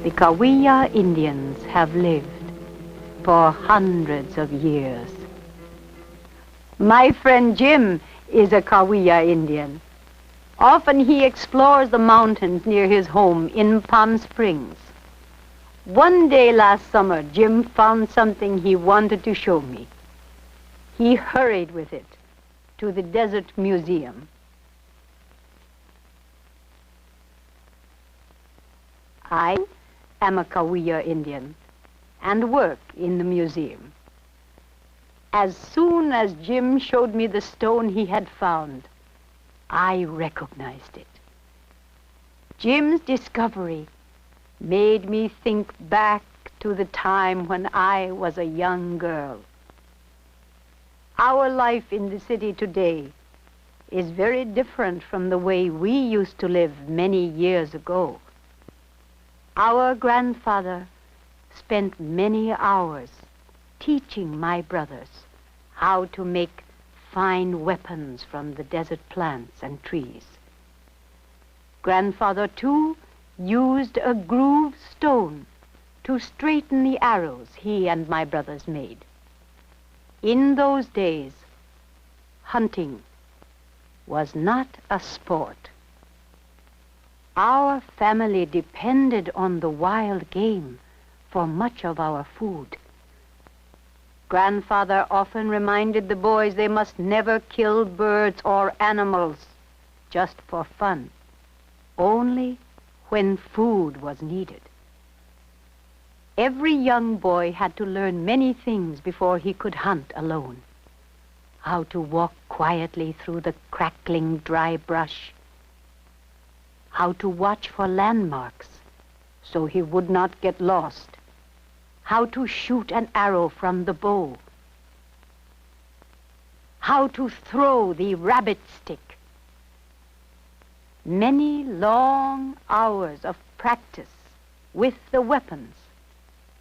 The Kahuia Indians have lived for hundreds of years. My friend Jim is a Kahuia Indian. Often he explores the mountains near his home in Palm Springs. One day last summer, Jim found something he wanted to show me. He hurried with it to the Desert Museum. I am a Kahuia Indian and work in the museum. As soon as Jim showed me the stone he had found, I recognized it. Jim's discovery made me think back to the time when I was a young girl. Our life in the city today is very different from the way we used to live many years ago. Our grandfather spent many hours teaching my brothers how to make fine weapons from the desert plants and trees. Grandfather, too, used a grooved stone to straighten the arrows he and my brothers made. In those days, hunting was not a sport. Our family depended on the wild game for much of our food. Grandfather often reminded the boys they must never kill birds or animals just for fun, only when food was needed. Every young boy had to learn many things before he could hunt alone. How to walk quietly through the crackling dry brush. How to watch for landmarks so he would not get lost. How to shoot an arrow from the bow. How to throw the rabbit stick. Many long hours of practice with the weapons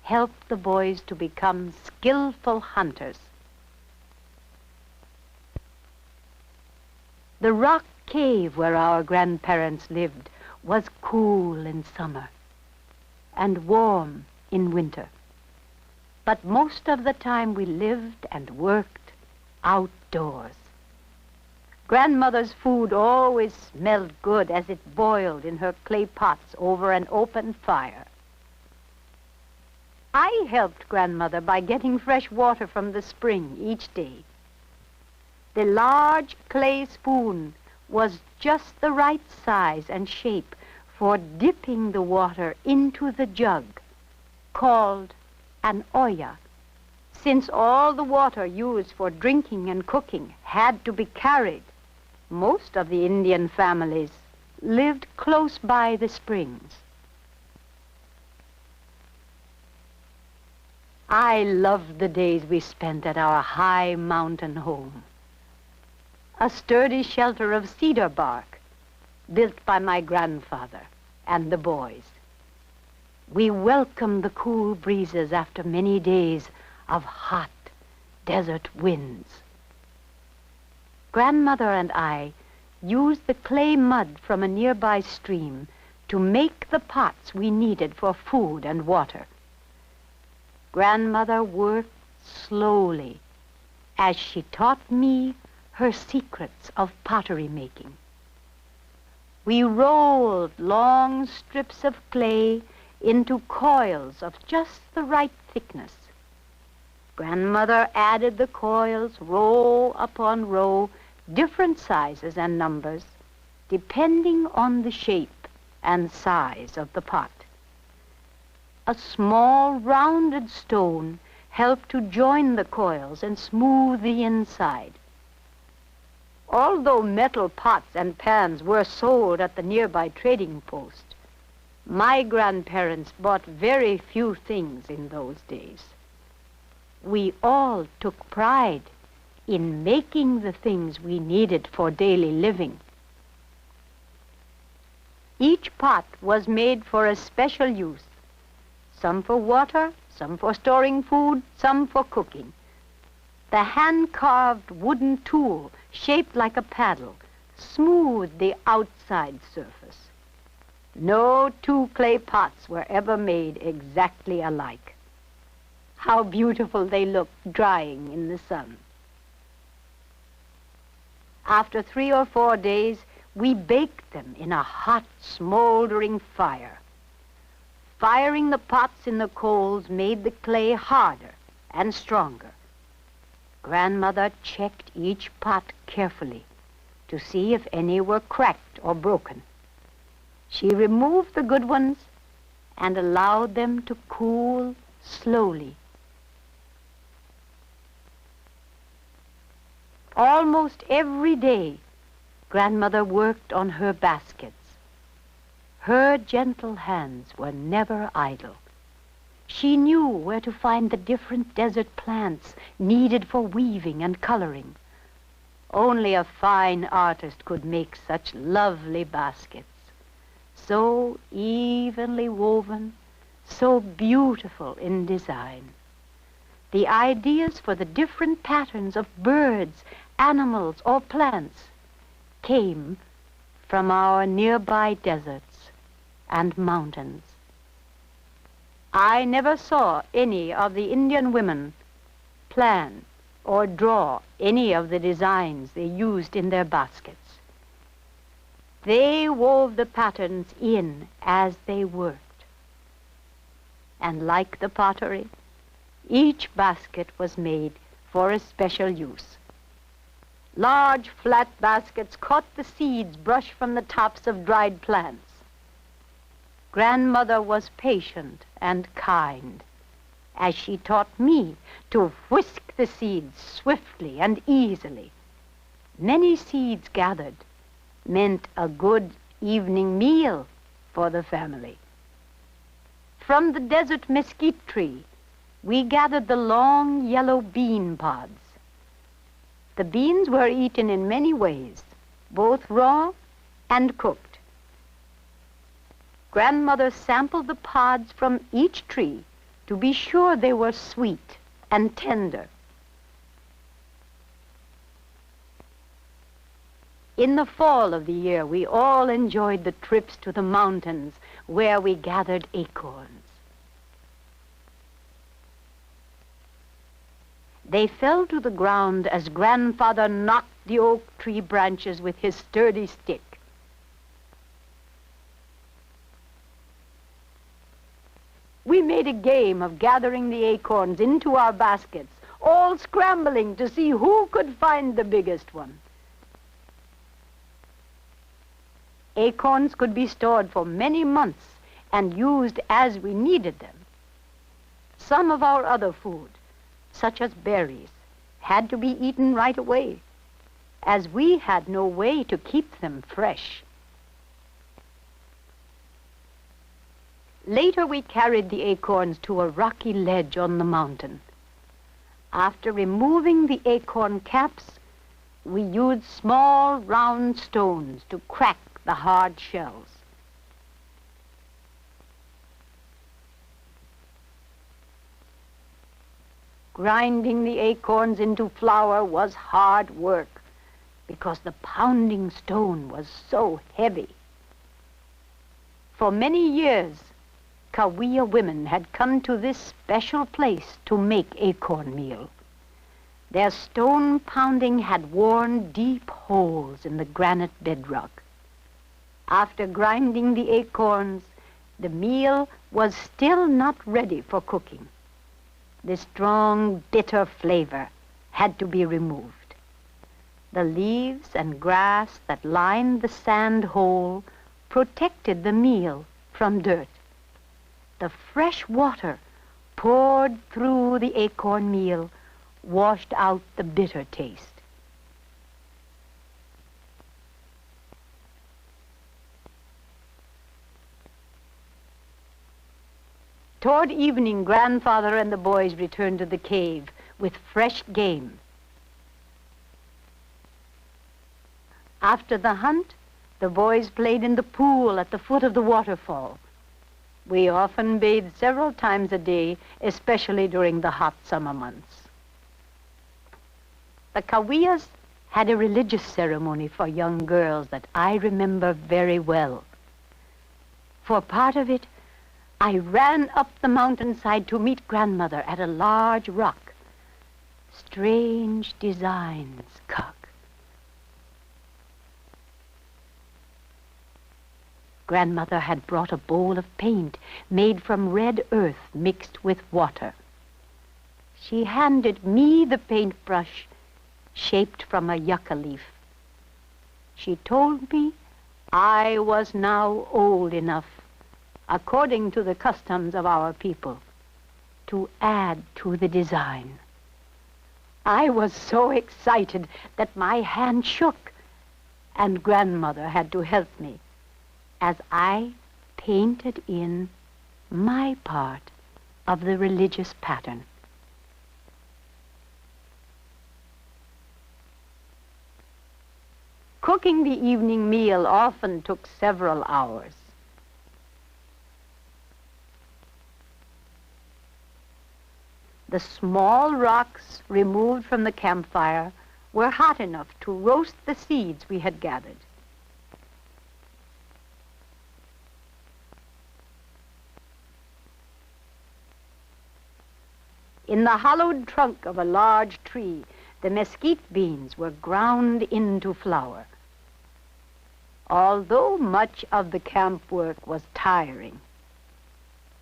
helped the boys to become skillful hunters. The rock cave where our grandparents lived was cool in summer and warm in winter. But most of the time we lived and worked outdoors. Grandmother's food always smelled good as it boiled in her clay pots over an open fire. I helped Grandmother by getting fresh water from the spring each day. The large clay spoon was just the right size and shape for dipping the water into the jug, called an olla, since all the water used for drinking and cooking had to be carried. Most of the Indian families lived close by the springs. I loved the days we spent at our high mountain home, a sturdy shelter of cedar bark built by my grandfather and the boys. We welcomed the cool breezes after many days of hot desert winds. Grandmother and I used the clay mud from a nearby stream to make the pots we needed for food and water. Grandmother worked slowly as she taught me her secrets of pottery making. We rolled long strips of clay into coils of just the right thickness. Grandmother added the coils row upon row, different sizes and numbers, depending on the shape and size of the pot. A small rounded stone helped to join the coils and smooth the inside. Although metal pots and pans were sold at the nearby trading post, my grandparents bought very few things in those days. We all took pride in making the things we needed for daily living. Each pot was made for a special use, some for water, some for storing food, some for cooking. The hand-carved wooden tool, shaped like a paddle, smoothed the outside surface. No two clay pots were ever made exactly alike. How beautiful they looked drying in the sun. After 3 or 4 days, we baked them in a hot, smoldering fire. Firing the pots in the coals made the clay harder and stronger. Grandmother checked each pot carefully to see if any were cracked or broken. She removed the good ones and allowed them to cool slowly. Almost every day, Grandmother worked on her baskets. Her gentle hands were never idle. She knew where to find the different desert plants needed for weaving and coloring. Only a fine artist could make such lovely baskets, so evenly woven, so beautiful in design. The ideas for the different patterns of birds, animals, or plants came from our nearby deserts and mountains. I never saw any of the Indian women plan or draw any of the designs they used in their baskets. They wove the patterns in as they worked. And like the pottery, each basket was made for a special use. Large flat baskets caught the seeds brushed from the tops of dried plants. Grandmother was patient and kind as she taught me to whisk the seeds swiftly and easily. Many seeds gathered meant a good evening meal for the family. From the desert mesquite tree, we gathered the long yellow bean pods. The beans were eaten in many ways, both raw and cooked. Grandmother sampled the pods from each tree to be sure they were sweet and tender. In the fall of the year, we all enjoyed the trips to the mountains where we gathered acorns. They fell to the ground as Grandfather knocked the oak tree branches with his sturdy stick. We made a game of gathering the acorns into our baskets, all scrambling to see who could find the biggest one. Acorns could be stored for many months and used as we needed them. Some of our other food, such as berries, had to be eaten right away, as we had no way to keep them fresh. Later, we carried the acorns to a rocky ledge on the mountain. After removing the acorn caps, we used small round stones to crack the hard shells. Grinding the acorns into flour was hard work because the pounding stone was so heavy. For many years, Kahuia women had come to this special place to make acorn meal. Their stone pounding had worn deep holes in the granite bedrock. After grinding the acorns, the meal was still not ready for cooking. The strong, bitter flavor had to be removed. The leaves and grass that lined the sand hole protected the meal from dirt. The fresh water poured through the acorn meal washed out the bitter taste. Toward evening, Grandfather and the boys returned to the cave with fresh game. After the hunt, the boys played in the pool at the foot of the waterfall. We often bathed several times a day, especially during the hot summer months. The Kahuias had a religious ceremony for young girls that I remember very well. For part of it, I ran up the mountainside to meet Grandmother at a large rock. Strange designs, Cuck. Grandmother had brought a bowl of paint made from red earth mixed with water. She handed me the paintbrush shaped from a yucca leaf. She told me I was now old enough, according to the customs of our people, to add to the design. I was so excited that my hand shook, and Grandmother had to help me as I painted in my part of the religious pattern. Cooking the evening meal often took several hours. The small rocks removed from the campfire were hot enough to roast the seeds we had gathered. In the hollowed trunk of a large tree, the mesquite beans were ground into flour. Although much of the camp work was tiring,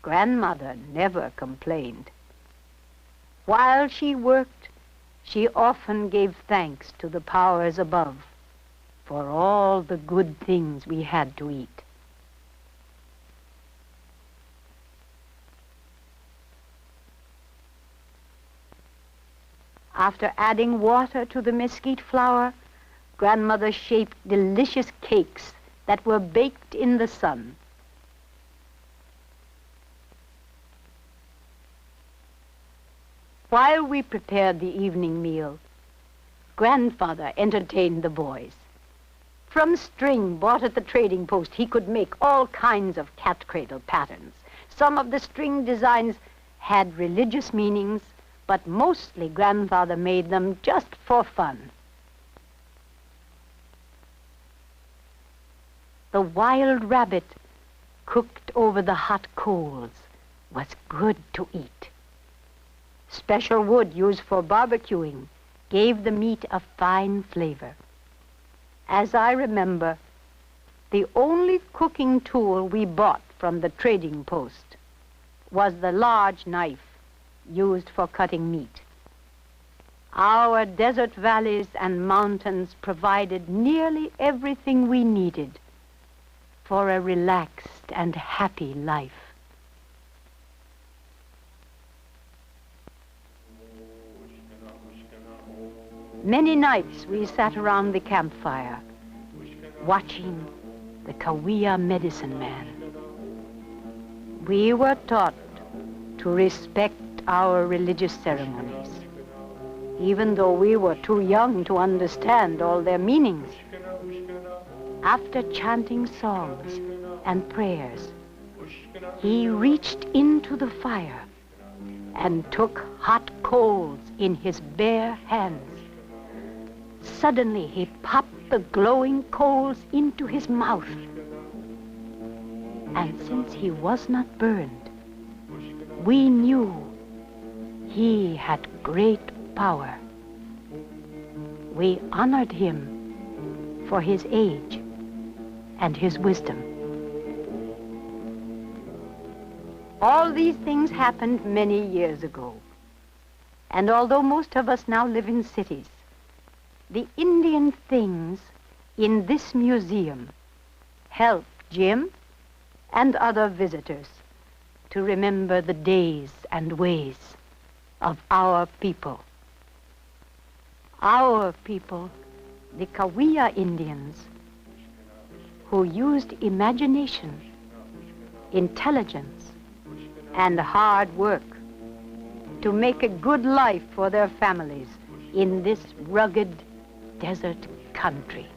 Grandmother never complained. While she worked, she often gave thanks to the powers above for all the good things we had to eat. After adding water to the mesquite flour, Grandmother shaped delicious cakes that were baked in the sun. While we prepared the evening meal, Grandfather entertained the boys. From string bought at the trading post, he could make all kinds of cat cradle patterns. Some of the string designs had religious meanings, but mostly Grandfather made them just for fun. The wild rabbit cooked over the hot coals was good to eat. Special wood used for barbecuing gave the meat a fine flavor. As I remember, the only cooking tool we bought from the trading post was the large knife used for cutting meat. Our desert valleys and mountains provided nearly everything we needed for a relaxed and happy life. Many nights we sat around the campfire, watching the Kahuia medicine man. We were taught to respect our religious ceremonies, even though we were too young to understand all their meanings. After chanting songs and prayers, he reached into the fire and took hot coals in his bare hands. Suddenly, he popped the glowing coals into his mouth. And since he was not burned, we knew he had great power. We honored him for his age and his wisdom. All these things happened many years ago. And although most of us now live in cities, the Indian things in this museum help Jim and other visitors to remember the days and ways of our people. Our people, the Kahuia Indians, who used imagination, intelligence, and hard work to make a good life for their families in this rugged desert country.